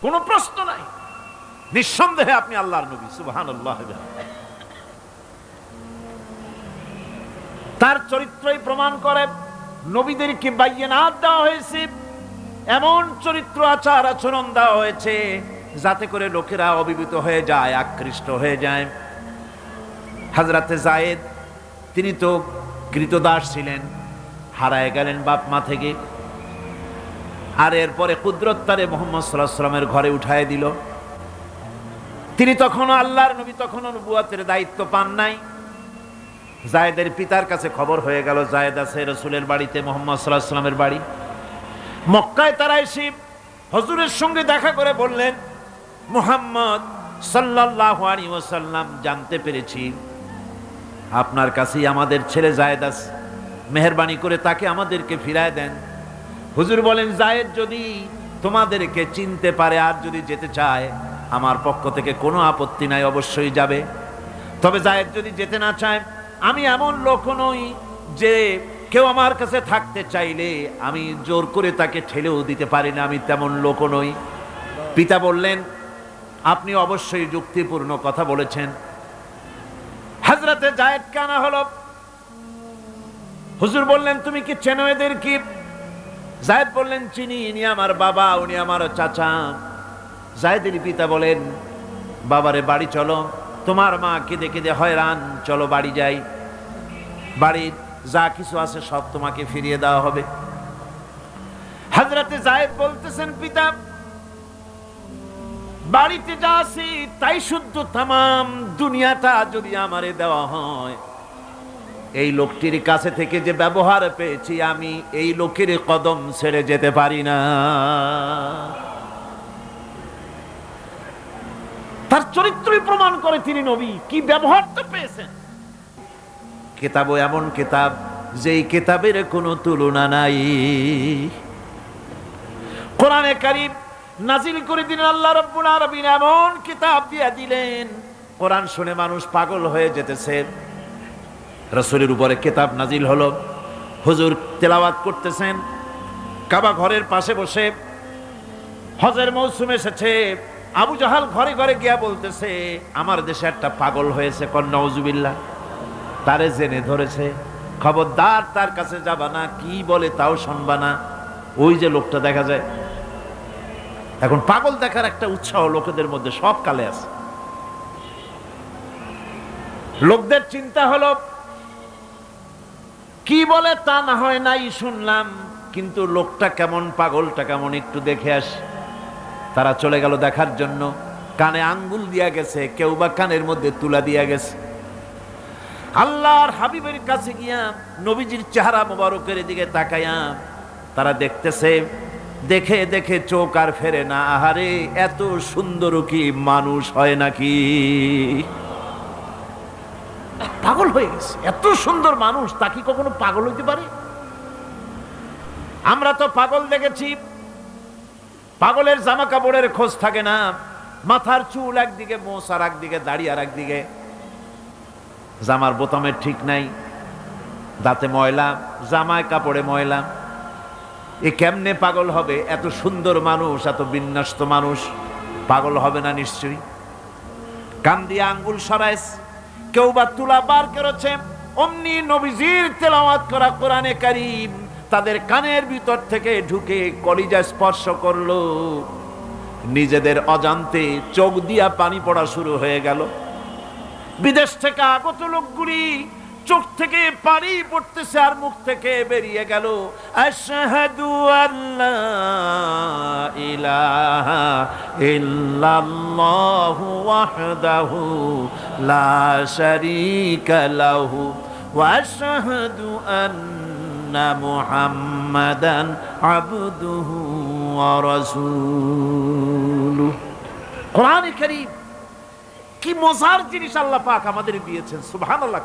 কোনো প্রশ্ন নাই। নিঃসন্দেহে আপনি আল্লাহর নবী। সুবহানাল্লাহ। তার চরিত্রই প্রমাণ করে নবীদেরকে বায়্যিনাত দেওয়া হয়েছে, এমন চরিত্র আচার আচরণ দেওয়া হয়েছে যাতে করে লোকেরা অভিভূত হয়ে যায়, আকৃষ্ট হয়ে যায়। হযরতে যায়েদ তিনি তো কৃতদাস ছিলেন, হারায় গেলেন বাপ মা থেকে, আর এরপরে কুদরত তারে মুহাম্মদ সাল্লাল্লাহু আলাইহি ওয়াসাল্লামের ঘরে উঠায় দিল। তিনি তখনও আল্লাহর নবী, তখনও নবুয়তের দায়িত্ব পান নাই। যায়েদের পিতার কাছে খবর হয়ে গেল যায়েদ আছে রাসূলের বাড়িতে, মুহাম্মদ সাল্লাল্লাহু আলাইহি ওয়াসাল্লামের বাড়ি মক্কায়। তারা এসে হুজুরের সঙ্গে দেখা করে বললেন, মুহাম্মদ সাল্লাল্লাহু আলাইহি ওয়াসাল্লাম জানতে পেরেছি আপনার কাছেই আমাদের ছেলে যায়েদ আছে, মেহেরবানি করে তাকে আমাদেরকে ফিরায় দেন। হুজুর বলেন, যায়েদ যদি তোমাদেরকে চিনতে পারে আর যদি যেতে চায় আমার পক্ষ থেকে কোনো আপত্তি নাই, অবশ্যই যাবে। তবে যায়েদ যদি যেতে না চায়, আমি এমন লোক নই যে কেউ আমার কাছে থাকতে চাইলে আমি জোর করে তাকে ঠেলেও দিতে পারি না, আমি তেমন লোক নই। পিতা বললেন, আপনি অবশ্যই যুক্তিপূর্ণ কথা বলেছেন। হযরতে যায়েদ কানা হলো। হুজুর বললেন, তুমি কি চেনো এদের? কি? যায়েদ বললেন, চিনি, ইনি আমার বাবা, উনি আমার চাচা। যায়েদের পিতা বলেন, বাবারে বাড়ি চলো, তোমার মা কেঁদে কেঁদে হয়রান, চলো বাড়ি যাই, বাড়ির যা কিছু আছে সব তোমাকে ফিরিয়ে দেওয়া হবে। হযরতে যায়েদ বলতেছেন, পিতা বাড়িতে যা আছে তাই শুদ্ধ, তামাম দুনিয়াটা যদি আমারে দেওয়া হয়, এই লোকটির কাছে থেকে যে ব্যবহার পেয়েছি আমি এই লোকের কদম ছেড়ে যেতে পারি না। তার চরিত্রই প্রমাণ করে তিনি নবী। কি ব্যবহার তো পেয়েছেন। কিতাবও এমন কিতাব যেই কিতাবের কোনো তুলনা নাই। কোরআনে কারীম নাজিল করে দিলেন আল্লাহ রাব্বুল আলামিন, এমন কিতাব দিয়ে দিলেন কোরআন শুনে মানুষ পাগল হয়ে যেতেছে। রাসূলের উপরে কিতাব নাজিল হলো, হুজুর তেলাওয়াত করতেছেন কাবা ঘরের পাশে বসে। হজের মৌসুম এসেছে, আবু জাহাল ঘরে ঘরে গিয়া বলতেছে, আমার দেশে একটা পাগল হয়েছে, নাউজুবিল্লাহ, তারে জেনে ধরেছে, খবরদার তার কাছে যাবা না, কি বলে তাও শুনবা না। ওই যে লোকটা দেখা যায় এখন, পাগল দেখার একটা উৎসাহ লোকেদের মধ্যে সব কালে আছে। লোকদের চিন্তা হলো কি বলে তা না হয় নাই শুনলাম, কিন্তু লোকটা কেমন, পাগলটা কেমন, একটু দেখে আস। তারা চলে গেল দেখার জন্য। কানে আঙ্গুল দিয়া গেছে, কেউ বা কানের মধ্যে তুলা দিয়া গেছে। আল্লাহর হাবিবের কাছে গিয়া নবীজির চেহারা মোবারকের দিকে তাকাইয়া তারা দেখতেছে, দেখে দেখে চোখ আর ফেরে না। আহারে, এত সুন্দর কি মানুষ হয় নাকি? পাগল হয়ে গেছে। এত সুন্দর মানুষ, তা কি কখনো পাগল হইতে পারে? আমরা তো পাগল দেখেছি, পাগলের জামা কাপড়ের খোঁজ থাকে না, মাথার চুল একদিকে, মোছ আর একদিকে, দাড়ি আর একদিকে, জামার বোতামের ঠিক নাই, দাঁতে ময়লা, জামায় কাপড়ে ময়লা। এ কেমনে পাগল হবে? এত সুন্দর মানুষ, এত বিন্যস্ত মানুষ, পাগল হবে না নিশ্চয়ই। কান দিয়ে আঙ্গুল সরাইস, কেউ বা তুলা বার করেছে। অমনি নবীজির তেলাওয়াত করা কোরআনে কারীম তাদের কানের ভিতর থেকে ঢুকে কলিজা স্পর্শ করলো। নিজেদের অজান্তে চোখ দিয়া পানি পড়া শুরু হয়ে গেল। বিদেশ থেকে আগত লোকগুলি চোখ থেকে পানি পড়তেছে আর মুখ থেকে বেরিয়ে গেল, আশহাদু আল্লা ইলাহা ইল্লাল্লাহু ওয়াহদাহু লা শারীকা লাহু ওয়া আশহাদু আন্না মুহাম্মাদান আবদুহু ওয়া রাসূলুহু। কোরআনে কারীম কি মজার জিনিস আল্লাহ পাক আমাদের দিয়েছেন। সুবহানাল্লাহ।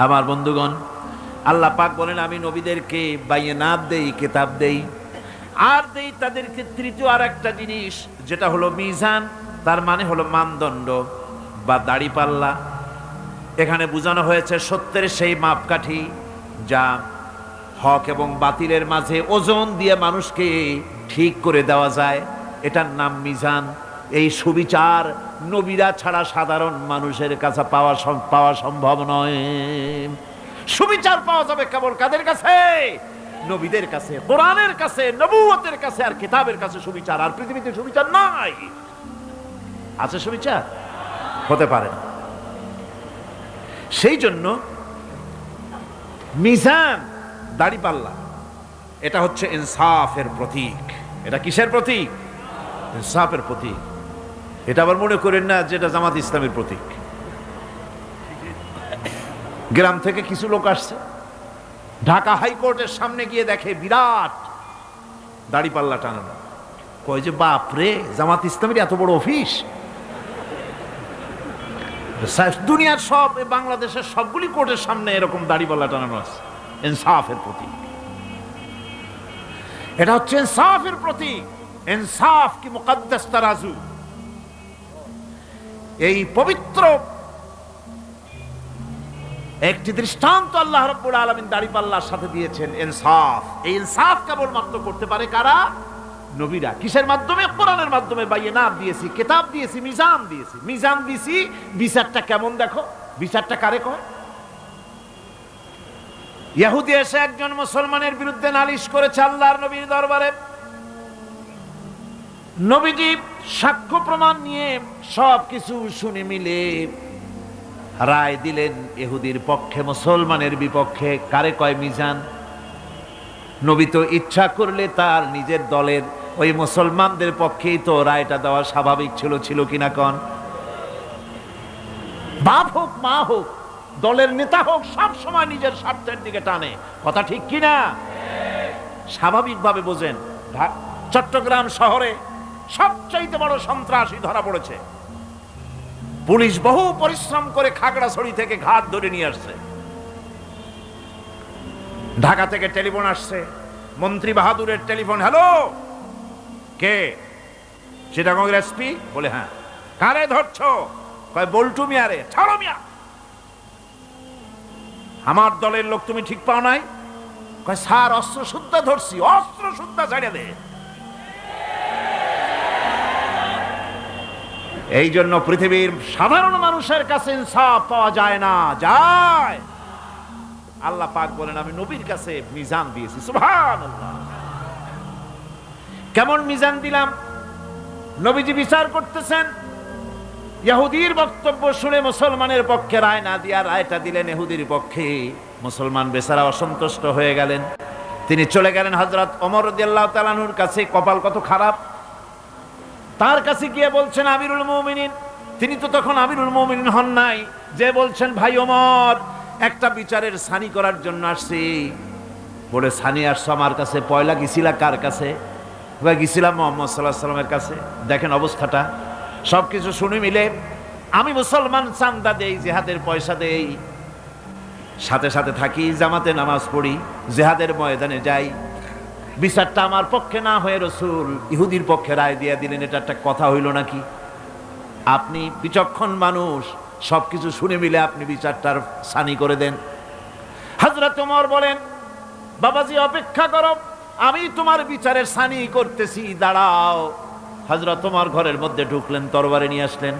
আমার বন্ধুগণ, আল্লাহ পাক বলেন, আমি নবীদেরকে বায়িনাত দেই, কিতাব দেই, আর দেই তাদেরকে তৃতীয় আর একটা জিনিস, যেটা হলো মিজান। তার মানে হলো মানদণ্ড বা দাড়িপাল্লা। এখানে বোঝানো হয়েছে সত্যের সেই মাপকাঠি যা হক এবং বাতিলের মাঝে ওজন দিয়ে মানুষকে ঠিক করে দেওয়া যায়, এটার নাম মিজান। এই সুবিচার নবীরা ছাড়া সাধারণ মানুষের কাছে পাওয়া সম্ভব নয়। সুবিচার পাওয়া যাবে কেবল কাদের কাছে? নবীদের কাছে, কোরআনের কাছে, নবুয়তের কাছে আর কিতাবের কাছে সুবিচার। আর পৃথিবীতে সুবিচার নাই। আছে সুবিচার? হতে পারে না। সেই জন্য মিজান, দাড়িপাল্লা, এটা হচ্ছে ইনসাফের প্রতীক। এটা কিসের প্রতীক? ইনসাফের প্রতীক। এটা আবার মনে করেন না যে এটা জামাত ইসলামের প্রতীক। গ্রাম থেকে কিছু লোক আসছে, ঢাকা হাইকোর্টের সামনে গিয়ে দেখে বিরাট দাড়িপাল্লা টানানো। কয় যে বাপ রে, জামাত ইসলামের এত বড় অফিস! দুনিয়ার সব, বাংলাদেশের সবগুলি কোর্টের সামনে এরকম দাড়িপাল্লা টানানো আছে। ইনসাফের প্রতীক। এটা হচ্ছে ইনসাফের প্রতীক। ইনসাফ কি মুকদ্দাস তারাজু। এই পবিত্র একটি দৃষ্টান্ত আল্লাহ রাব্বুল আলামিন দাড়িপাল্লার সাথে দিয়েছেন, ইনসাফ। এই ইনসাফ কেবলমাত্র করতে পারে কারা? নবীরা। কিসের মাধ্যমে? কোরআনের মাধ্যমে। বায়িনাত দিয়েছি, কিতাব দিয়েছি, মিজান দিয়েছি। মিজান দিয়েছি, বিচারটা কেমন দেখো। বিচারটা কারে কয়? ইহুদি এসে একজন মুসলমানের বিরুদ্ধে নালিশ করেছে আল্লাহর নবীর দরবারে। নবীজি সাক্ষ্য প্রমাণ নিয়ে সবকিছু শুনে মিলে রায় দিলেন ইহুদির পক্ষে, মুসলমানের বিপক্ষে। কারে কয়? মিজান। নবী তো ইচ্ছা করলে তার নিজের দলের ওই মুসলমানদের পক্ষেই তো রায়টা দেওয়া স্বাভাবিক ছিল। ছিল কিনা কন? বাপ হোক, মা হোক, দলের নেতা হোক, সব সময় নিজের স্বার্থের দিকে টানে। কথা ঠিক কিনা? স্বাভাবিকভাবে বোঝেন, চট্টগ্রাম শহরে সবচাইতে বড় সন্ত্রাসী ধরা পড়েছে। পুলিশ বহু পরিশ্রম করে খাগড়াছড়ি থেকে ঘাট ধরে নিয়ে আসছে। ঢাকা থেকে টেলিফোন আসছে, মন্ত্রী বাহাদুরের টেলিফোন। হ্যালো, কে? চিটাগংয়ের এসপি? বলে হ্যাঁ। কারে ধরছো? কয় বল্টু মিয়া রে। ছাড়ো মিয়া, আমার দলের লোক তুমি ঠিক পাও নাই? কয় স্যার অস্ত্র শুদ্ধা ধরছি। অস্ত্র শুদ্ধা ছাড়িয়ে দে। এই জন্য পৃথিবীর সাধারণ মানুষের কাছে ইনসাফ পাওয়া যায় না। যায় আল্লাহ পাক বলেন, আমি নবীর কাছে মিজান দিয়েছি। সুবহানাল্লাহ। কেমন মিজান দিলাম? নবীজি বিচার করতেছেন, ইহুদির বক্তব্য শুনে মুসলমানের পক্ষে রায় না দিয়া রায়টা দিলেন ইহুদির পক্ষে। মুসলমান বেচারা অসন্তুষ্ট হয়ে গেলেন। তিনি চলে গেলেন হযরত ওমর রাদিয়াল্লাহু তাআলা আনহুর কাছে। কপাল কত খারাপ! তার কাছে গিয়ে বলছেন, আমিরুল মুমিনিন। তিনি তো তখন আমিরুল মুমিনিন হন নাই। যে বলছেন, ভাই ওমর, একটা বিচারের সানি করার জন্য আসছি। বলে, সানি আসছো আমার কাছে? পয়লা গেছিলা কার কাছে? গেছিলাম মুহাম্মদ সাল্লাল্লাহু আলাইহি ওয়াসাল্লামের কাছে। দেখেন অবস্থাটা। সবকিছু শুনে মিলে আমি মুসলমান, চান্দা দেই, জিহাদের পয়সা দেই, সাথে সাথে থাকি, জামাতে নামাজ পড়ি, জিহাদের ময়দানে যাই। বিচারটা আমার পক্ষে না হয়ে রাসূল ইহুদির পক্ষে রায় দিয়ে দিলেন। এটা একটা কথা হইল নাকি? আপনি বিচক্ষণ মানুষ, সবকিছু শুনে মিলে আপনি বিচারটার সানি করে দেন। হযরত ওমর বলেন, বাবাজি অপেক্ষা করো, আমি তোমার বিচারের সানি করতেছি, দাঁড়াও। হযরত ওমর ঘরের মধ্যে ঢুকলেন, তরবারি নিয়ে আসলেন।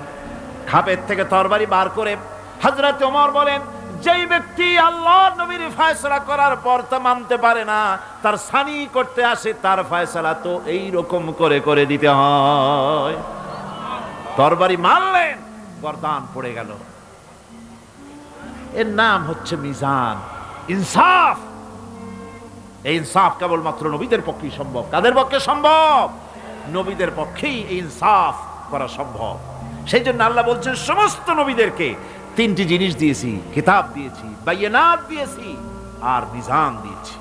খাপের থেকে তরবারি বার করে হযরত ওমর বলেন, যেই ব্যক্তি আল্লাহর নবীর ফয়সালা করার পর তা মানতে পারে না, তার সানি করতে আসে, তার ফয়সালা তো এই রকম করে করে দিতে হয়। তরবারি মারলেন, গর্দান পড়ে গেল। এর নাম হচ্ছে মিজান, ইনসাফ। এই ইনসাফ কেবলমাত্র নবীদের পক্ষেই সম্ভব। কাদের পক্ষে সম্ভব? নবীদের পক্ষেই এই ইনসাফ করা সম্ভব। সেই জন্য আল্লাহ বলছেন, সমস্ত নবীদেরকে তিনটি জিনিস দিয়েছি, কিতাব দিয়েছি, বায়িনাত দিয়েছি, আর মিজান দিয়েছি।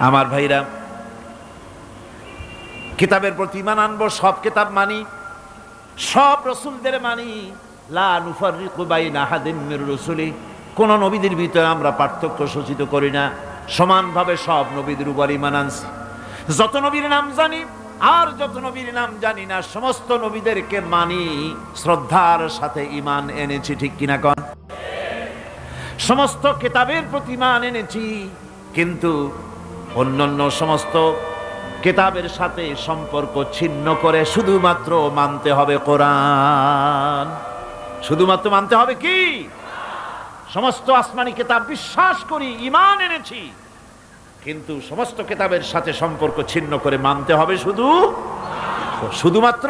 আমার ভাইরা, কিতাবের প্রতি ঈমান আনবো। সব কিতাব মানি, সব রাসূলদের মানি। লা নুফাররিকু বাইনা আহাদিন মির রুসুলি। কোন নবীদের ভিতরে আমরা পার্থক্য সূচিত করি না। সমানভাবে সব নবীদের উপর ঈমান আনছি। যত নবীর নাম জানি আর যত নবীর নাম জানি না, সমস্ত নবীদেরকে মানি, শ্রদ্ধার সাথে ঈমান এনেছি। ঠিক কিনা কন? সমস্ত কিতাবের প্রতি ঈমান এনেছি, কিন্তু অন্যান্য সমস্ত কিতাবের সাথে সম্পর্ক ছিন্ন করে শুধুমাত্র মানতে হবে কোরআন। শুধুমাত্র মানতে হবে কি? সমস্ত আসমানি কিতাব বিশ্বাস করি, ঈমান এনেছি, কিন্তু সমস্ত কিতাবের সাথে সম্পর্ক ছিন্ন করে মানতে হবে শুধুমাত্র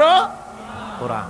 কোরআন।